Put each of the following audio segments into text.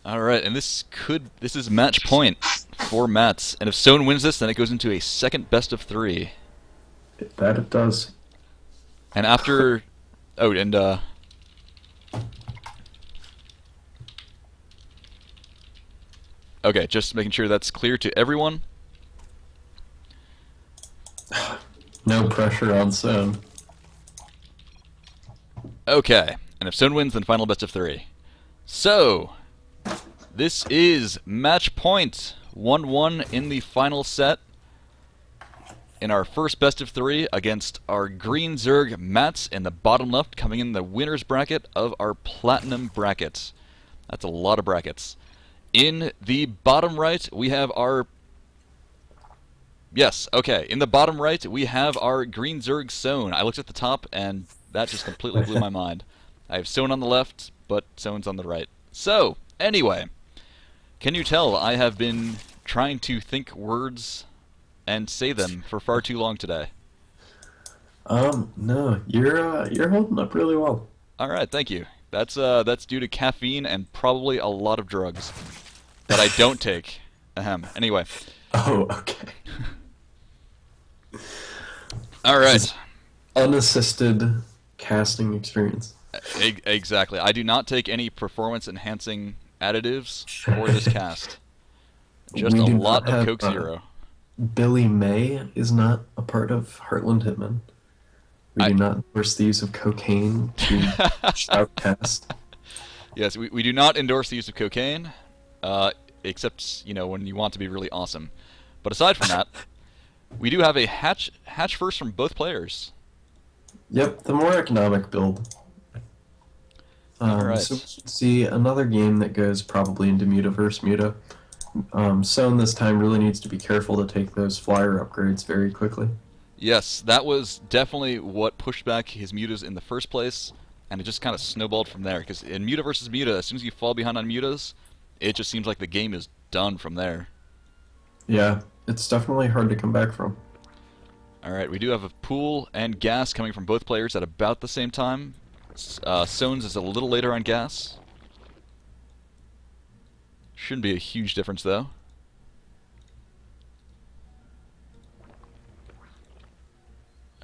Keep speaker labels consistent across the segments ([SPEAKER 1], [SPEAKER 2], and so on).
[SPEAKER 1] Alright, and this is match point for Matz. And if Sone wins this, then it goes into a second best of three.
[SPEAKER 2] That it does.
[SPEAKER 1] And after oh, and okay, just making sure that's clear to everyone.
[SPEAKER 2] No pressure on Sone.
[SPEAKER 1] Okay, and if Sone wins, then final best of three. So, this is match point 1-1 in the final set. In our first best of three against our green Zerg Matz in the bottom left, coming in the winner's bracket of our platinum bracket. That's a lot of brackets. In the bottom right, we have our... Yes, okay. In the bottom right, we have our green Zerg Sone. I looked at the top, and that just completely blew my mind. I have Sone on the left, but Sone's on the right. So, anyway, can you tell I have been trying to think words and say them for far too long today?
[SPEAKER 2] No, you're holding up really well.
[SPEAKER 1] All right, thank you. That's due to caffeine and probably a lot of drugs that I don't take. Ahem. Anyway.
[SPEAKER 2] Oh, okay.
[SPEAKER 1] All right.
[SPEAKER 2] Unassisted casting experience.
[SPEAKER 1] Exactly. I do not take any performance-enhancing additives for this cast. Just a lot of Coke Zero.
[SPEAKER 2] Billy May is not a part of Heartland Hitman. We do not endorse the use of cocaine to shoutcast.
[SPEAKER 1] Yes, we do not endorse the use of cocaine, except, you know, when you want to be really awesome. But aside from that, we do have a hatch first from both players.
[SPEAKER 2] Yep, the more economic build.
[SPEAKER 1] Alright.
[SPEAKER 2] So we should see another game that goes probably into Mutaverse Muta. Sone this time really needs to be careful to take those flyer upgrades very quickly.
[SPEAKER 1] Yes, that was definitely what pushed back his mutas in the first place, and it just kind of snowballed from there. Because in Muta versus Muta, as soon as you fall behind on mutas, it just seems like the game is done from there.
[SPEAKER 2] Yeah, it's definitely hard to come back from.
[SPEAKER 1] Alright, we do have a pool and gas coming from both players at about the same time. Sone's is a little later on gas. Shouldn't be a huge difference, though.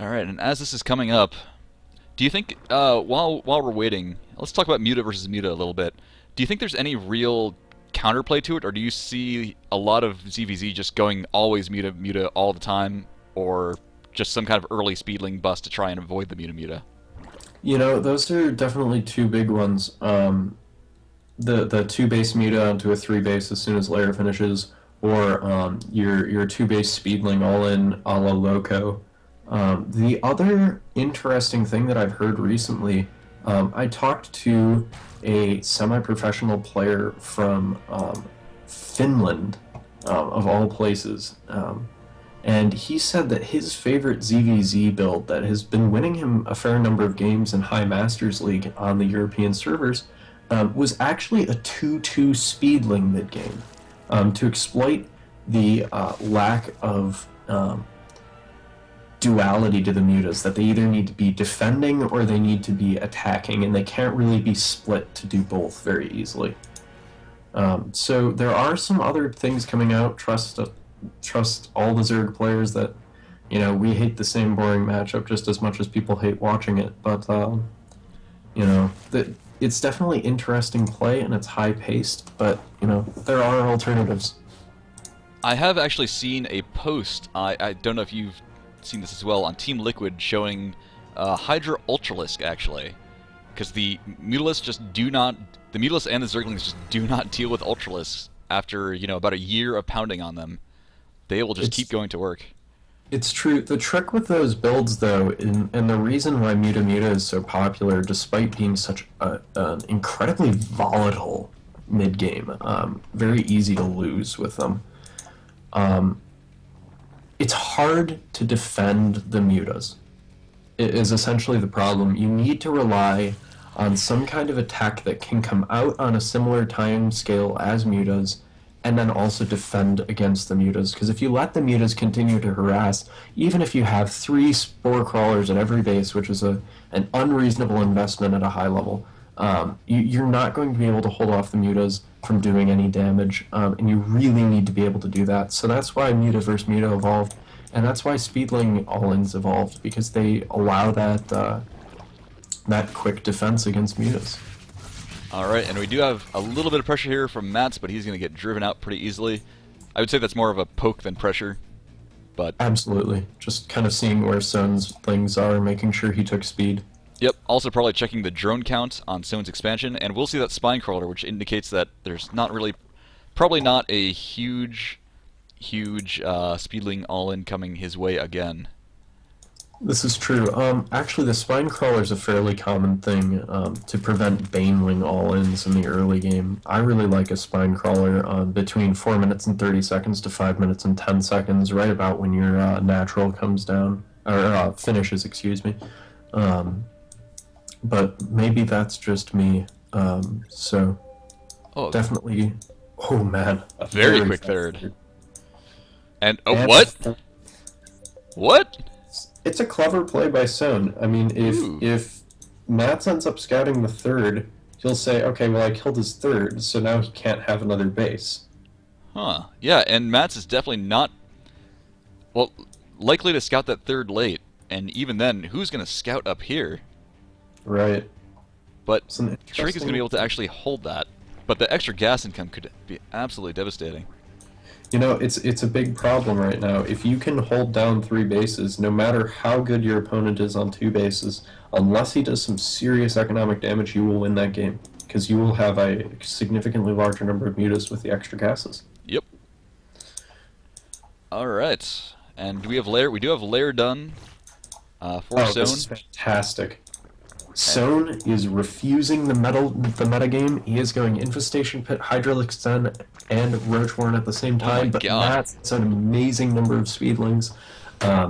[SPEAKER 1] Alright, and as this is coming up, do you think, while we're waiting, let's talk about Muta versus Muta a little bit. Do you think there's any real counterplay to it, or do you see a lot of ZvZ just going always Muta Muta all the time, or just some kind of early speedling bust to try and avoid the Muta Muta?
[SPEAKER 2] You know, those are definitely two big ones. The 2-base Muta onto a 3-base as soon as layer finishes, or your 2-base speedling all in a la Loco. The other interesting thing that I've heard recently, I talked to a semi-professional player from Finland, of all places, and he said that his favorite ZvZ build that has been winning him a fair number of games in High Masters League on the European servers was actually a 2-2 speedling mid-game to exploit the lack of duality to the mutas, that they either need to be defending or they need to be attacking, and they can't really be split to do both very easily. So there are some other things coming out. Trust all the Zerg players that, you know, we hate the same boring matchup just as much as people hate watching it, but you know, it's definitely interesting play and it's high paced, but you know, there are alternatives.
[SPEAKER 1] I have actually seen a post, I don't know if you've seen this as well, on Team Liquid showing Hydra Ultralisk, actually. Because the Mutalisks just do not... The Mutalisks and the Zerglings just do not deal with Ultralisks after, you know, about a year of pounding on them. They will just keep going to work.
[SPEAKER 2] It's true. The trick with those builds, though, and the reason why Muta Muta is so popular, despite being such an incredibly volatile mid-game, very easy to lose with them, it's hard to defend the mutas. It is essentially the problem. You need to rely on some kind of attack that can come out on a similar time scale as mutas, and then also defend against the mutas. Because if you let the mutas continue to harass, even if you have 3 spore crawlers at every base, which is an unreasonable investment at a high level, you're not going to be able to hold off the mutas from doing any damage, and you really need to be able to do that. So that's why muta versus muta evolved, and that's why speedling all-ins evolved, because they allow that quick defense against mutas.
[SPEAKER 1] Alright, and we do have a little bit of pressure here from Matz, but he's going to get driven out pretty easily. I would say that's more of a poke than pressure, but...
[SPEAKER 2] Absolutely. Just kind of seeing where Sone's things are, making sure he took speed.
[SPEAKER 1] Yep, also probably checking the drone count on Sone's expansion, and we'll see that spine crawler, which indicates that there's not really... probably not a huge speedling all-in coming his way again.
[SPEAKER 2] This is true. Actually, the spine crawler is a fairly common thing to prevent baneling all-ins in the early game. I really like a spine crawler between 4 minutes and 30 seconds to 5 minutes and 10 seconds, right about when your natural comes down, or finishes, excuse me. But maybe that's just me. So definitely. Oh man,
[SPEAKER 1] a very quick third. And what? What?
[SPEAKER 2] It's a clever play by Sone. I mean, if Matz ends up scouting the third, he'll say, okay, well, I killed his third, so now he can't have another base.
[SPEAKER 1] Huh. Yeah, and Matz is definitely not, well, likely to scout that third late. And even then, who's going to scout up here?
[SPEAKER 2] Right.
[SPEAKER 1] But Drake is going to be able to actually hold that. But the extra gas income could be absolutely devastating.
[SPEAKER 2] You know, it's a big problem right now. If you can hold down 3 bases, no matter how good your opponent is on 2 bases, unless he does some serious economic damage, you will win that game. Because you will have a significantly larger number of mutas with the extra gases.
[SPEAKER 1] Yep. Alright. And do we have lair? We do have lair done for Sone.
[SPEAKER 2] This is fantastic. Sone is refusing the meta game. He is going Infestation Pit, Hydraulic Sten, and Roachworn at the same time. But that's an amazing number of speedlings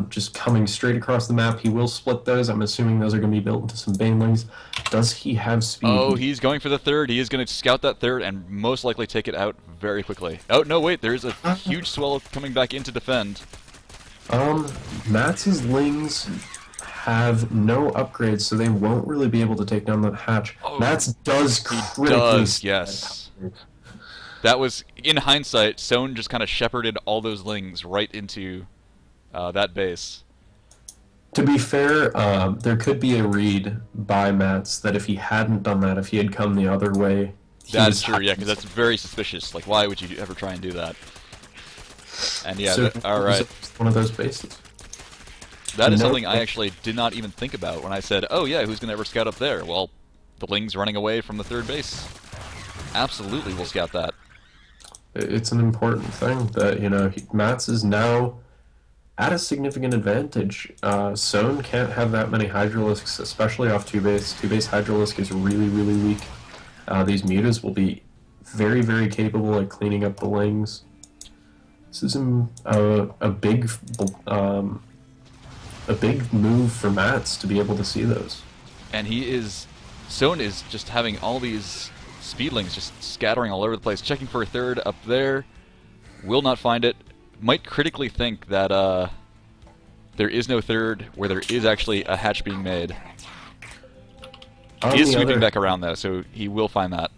[SPEAKER 2] just coming straight across the map. He will split those. I'm assuming those are going to be built into some banelings. Does he have speed?
[SPEAKER 1] Oh, he's going for the third. He is going to scout that third and most likely take it out very quickly. Oh, no, wait. There's a huge swell coming back in to defend.
[SPEAKER 2] Matz's lings have no upgrades, so they won't really be able to take down that hatch. Oh, Matz does critically.
[SPEAKER 1] Yes. That was, in hindsight, Sone just kind of shepherded all those lings right into that base.
[SPEAKER 2] To be fair, there could be a read by Matz that if he hadn't done that, if he had come the other way...
[SPEAKER 1] That's true, yeah, because that's very suspicious. Like, why would you ever try and do that? And yeah,
[SPEAKER 2] so
[SPEAKER 1] alright.
[SPEAKER 2] One of those bases.
[SPEAKER 1] That is something I actually did not even think about when I said, oh yeah, who's going to ever scout up there? Well, the ling's running away from the third base. Absolutely will scout that.
[SPEAKER 2] It's an important thing that, you know, Matz is now at a significant advantage. Sone can't have that many Hydralisks, especially off 2-base. 2-base Hydralisk is really, really weak. These mutas will be very, very capable at cleaning up the lings. This is a big move for Matz to be able to see those.
[SPEAKER 1] And Sone is just having all these speedlings just scattering all over the place, checking for a third up there, will not find it, might critically think that there is no third where there is actually a hatch being made. He is sweeping back around though, so he will find that.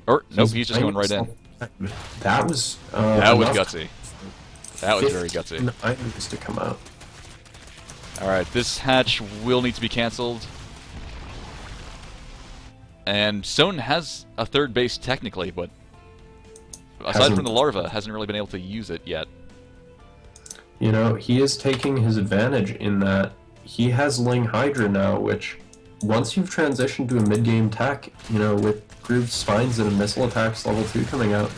[SPEAKER 1] Or, nope, he's just going right in.
[SPEAKER 2] That was
[SPEAKER 1] gutsy. That was very gutsy.
[SPEAKER 2] Items to come out.
[SPEAKER 1] Alright, this hatch will need to be cancelled. And Sone has a third base technically, but aside from the larva, hasn't really been able to use it yet.
[SPEAKER 2] You know, he is taking his advantage in that he has Ling Hydra now, which once you've transitioned to a mid-game tech, you know, with grooved spines and a missile attacks level 2 coming out,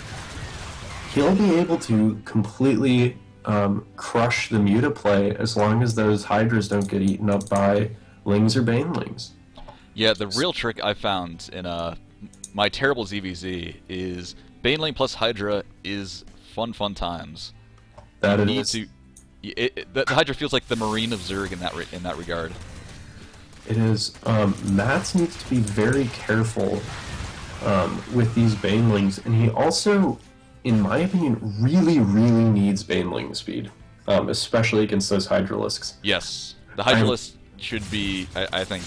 [SPEAKER 2] he'll be able to completely crush the muta play as long as those Hydras don't get eaten up by Lings or Banelings.
[SPEAKER 1] Yeah, the real trick I found in my terrible ZvZ is Baneling plus Hydra is fun times.
[SPEAKER 2] That it is.
[SPEAKER 1] The Hydra feels like the Marine of Zerg in that regard.
[SPEAKER 2] It is. Matz needs to be very careful with these Banelings, and he also, in my opinion, really needs Baneling speed, especially against those Hydralisks.
[SPEAKER 1] Yes, the Hydralisk should be, I think,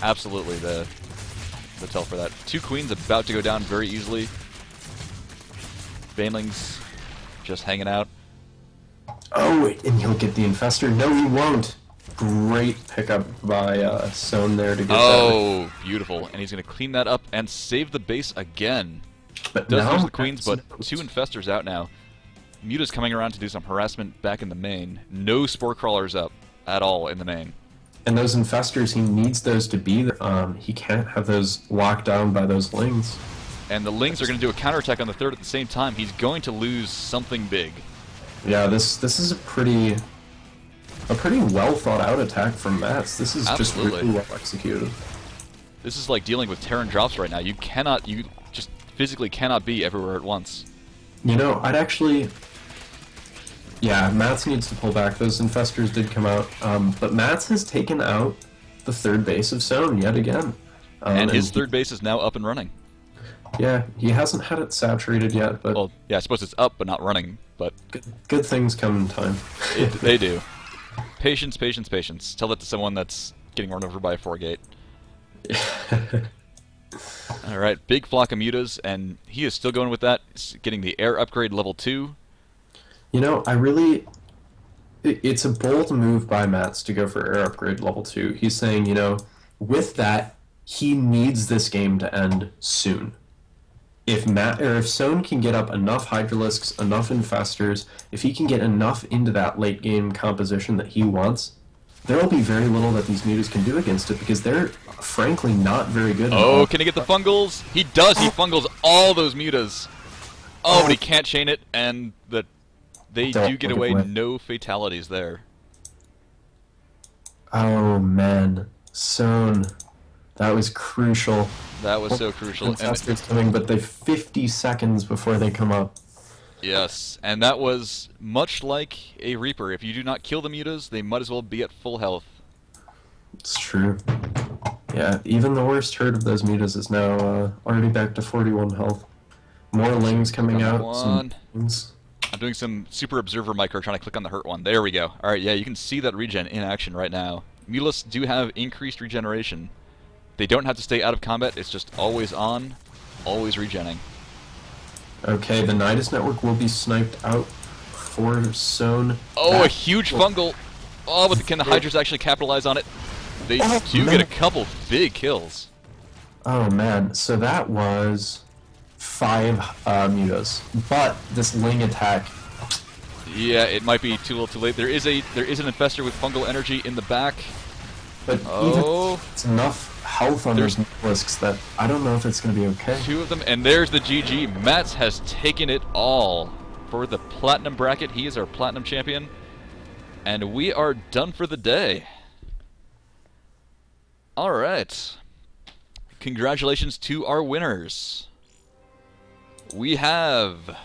[SPEAKER 1] absolutely the tell for that. 2 queens about to go down very easily. Baneling's just hanging out.
[SPEAKER 2] Oh, and he'll get the infestor. No, he won't. Great pickup by Sone there to get that.
[SPEAKER 1] Oh, beautiful. And he's going to clean that up and save the base again.
[SPEAKER 2] But
[SPEAKER 1] Does
[SPEAKER 2] now
[SPEAKER 1] lose the queens, but
[SPEAKER 2] Matz-
[SPEAKER 1] 2 infestors out now. Muta's coming around to do some harassment back in the main. No spore crawlers up at all in the main.
[SPEAKER 2] And those infestors, he needs those to be there. He can't have those locked down by those lings.
[SPEAKER 1] And the Lings are going to do a counterattack on the 3rd at the same time. He's going to lose something big.
[SPEAKER 2] Yeah, this is a pretty well thought out attack from Matz. This is
[SPEAKER 1] Absolutely.
[SPEAKER 2] just really well executed.
[SPEAKER 1] This is like dealing with Terran drops right now. You just physically cannot be everywhere at once.
[SPEAKER 2] You know, yeah, Matz needs to pull back. Those infestors did come out, but Matz has taken out the 3rd base of Sone yet again.
[SPEAKER 1] And his 3rd base is now up and running.
[SPEAKER 2] Yeah, he hasn't had it saturated yet, but
[SPEAKER 1] Well, yeah, I suppose it's up but not running, but
[SPEAKER 2] good things come in time.
[SPEAKER 1] they do. Patience, patience, patience. Tell that to someone that's getting run over by a 4-gate. Alright, big flock of mutas, and he is still going with that. He's getting the air upgrade level 2.
[SPEAKER 2] You know, it's a bold move by Matz to go for air upgrade level 2. He's saying, you know, with that, he needs this game to end soon. If Sone can get up enough Hydralisks, enough Infestors, if he can get enough into that late game composition that he wants, there will be very little that these mutas can do against it because they're frankly not very good.
[SPEAKER 1] Oh, can he get the fungals? He does. He fungals all those mutas. Oh, but he can't chain it, and they do get away. No fatalities there.
[SPEAKER 2] Oh man, Sone, that was crucial.
[SPEAKER 1] That was so crucial.
[SPEAKER 2] Infestors coming, but they 50 seconds before they come up.
[SPEAKER 1] Yes, and that was much like a Reaper. If you do not kill the mutas, they might as well be at full health.
[SPEAKER 2] It's true. Yeah, even the worst herd of those mutas is now already back to 41 health. More lings coming out. Some lings.
[SPEAKER 1] I'm doing some Super Observer micro trying to click on the hurt one. There we go. Alright, yeah, you can see that regen in action right now. Mutas do have increased regeneration. They don't have to stay out of combat, it's just always on, always regenning.
[SPEAKER 2] Okay, the Nidus network will be sniped out for Sone.
[SPEAKER 1] Oh, a huge fungal! Oh, but can the Hydras actually capitalize on it? They do get a couple big kills.
[SPEAKER 2] Oh man, so that was 5 mutas. But this Ling attack...
[SPEAKER 1] Yeah, it might be too little too late. There is an infestor with fungal energy in the back.
[SPEAKER 2] But even it's enough health on those Littleskanks that I don't know if it's going to be okay.
[SPEAKER 1] 2 of them, and there's the GG. Matz has taken it all for the Platinum bracket. He is our Platinum champion. And we are done for the day. Alright. Congratulations to our winners. We have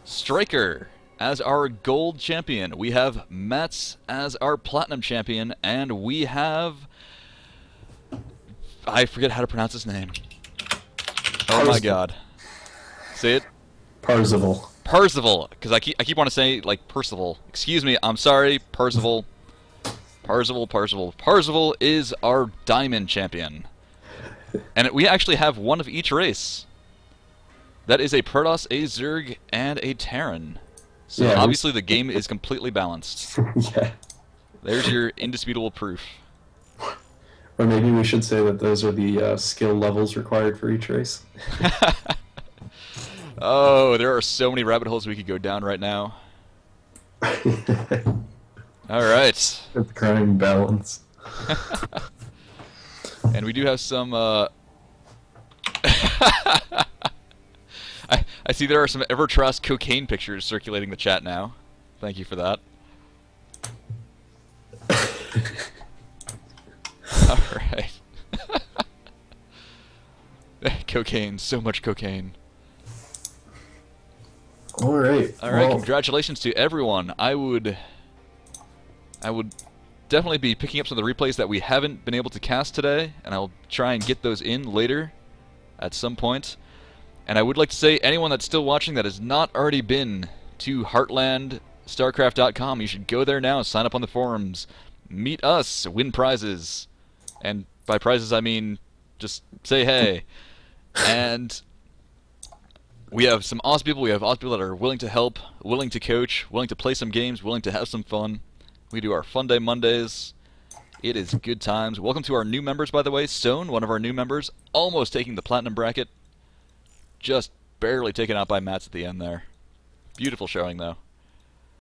[SPEAKER 1] Striker as our gold champion. We have Matz as our platinum champion. And we have... I forget how to pronounce his name. Oh my god. Say it.
[SPEAKER 2] Parzival.
[SPEAKER 1] Parzival, because I keep wanting to say like Percival. Excuse me, I'm sorry, Parzival. Parzival is our diamond champion. And we actually have one of each race. That is a Protoss, a Zerg, and a Terran. So yeah, obviously the game is completely balanced.
[SPEAKER 2] Yeah.
[SPEAKER 1] There's your indisputable proof.
[SPEAKER 2] Or maybe we should say that those are the skill levels required for each race.
[SPEAKER 1] Oh, there are so many rabbit holes we could go down right now. Alright.
[SPEAKER 2] With crime balance.
[SPEAKER 1] And we do have some... I see there are some Evertras cocaine pictures circulating the chat now. Thank you for that. Alright. Cocaine, so much cocaine.
[SPEAKER 2] Alright.
[SPEAKER 1] Alright, congratulations to everyone. I would definitely be picking up some of the replays that we haven't been able to cast today, and I'll try and get those in later at some point. And I would like to say, anyone that's still watching that has not already been to heartlandstarcraft.com, you should go there now, sign up on the forums, meet us, win prizes. And by prizes I mean Just say hey. And we have some awesome people. We have awesome people that are willing to help, willing to coach, willing to play some games, willing to have some fun. We do our Fun Day Mondays. It is good times. Welcome to our new members, by the way. Sone, one of our new members, almost taking the Platinum bracket. Just barely taken out by Matz at the end there. Beautiful showing, though.